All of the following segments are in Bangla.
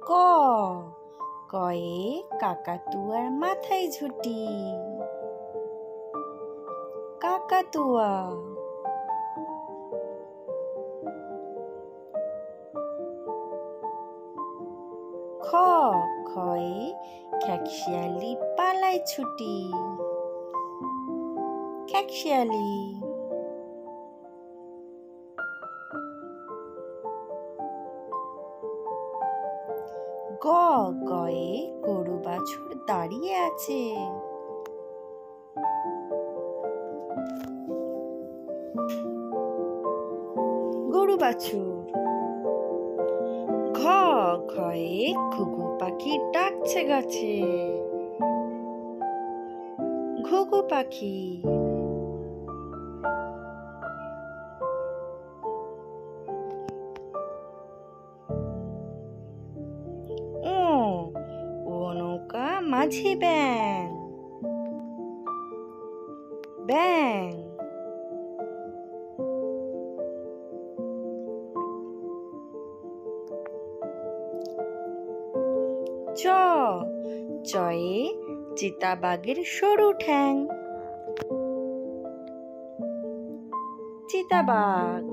ক কয়ে কাকাতুয়ার মাথায় ঝুঁটি। কাকাতুয়া। খ খয়ে খেকশিয়ালি পালায় ছুটি। খেকশিয়ালি। গ গয়ে গরু বাছুর দাঁড়িয়ে আছে। গরু বাছুর। ঘ ঘয়ে ঘুঘু পাখি ডাকছে গাছে। ঘুঘু পাখি। ও নৌকা মাঝি ব্যাং। ব্যাং। চ চয়ে চিতাবাঘের সরু ঠ্যাং। চিতাবাঘ।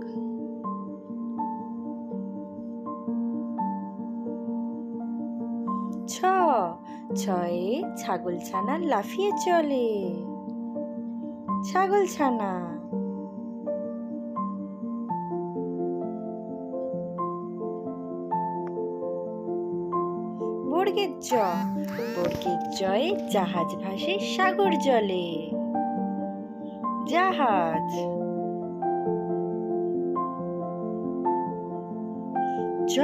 ছ ছয়ে ছাগলছানা লাফিয়ে চলে। ছাগলছানা। বর্গের জ বর্গের জয়ে জাহাজ ভাসে সাগর জলে। জাহাজ। ঝ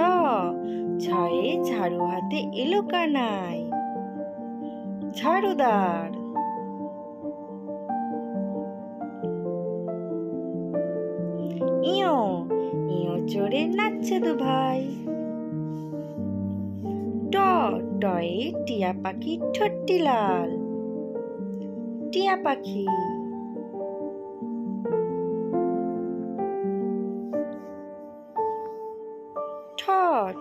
ঝয়ে ঝাড়ু হাতে এলো কানাই। ঝাড়ুদার। ইয়ো ইয়ো চড়ে নাচছে দু ভাই। ট টয়ে টিয়া পাখি ঠোঁটটি লাল। টিয়া পাখি। ঠ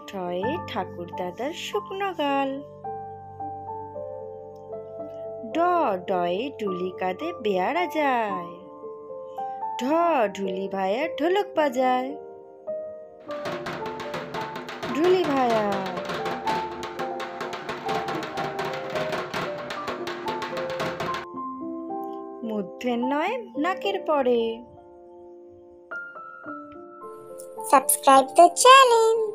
ঠয়ে ঠাকুর দাদার শুকনো গাল। ড ডয়ে ডুলি কাঁধে বেয়ারা যায়। ঢ ঢুলি ভাইয়া ঢোলক বাজায়। ঢুলি ভাইয়া। মূর্ধের নয় নাকের পরে। Subscribe the channel.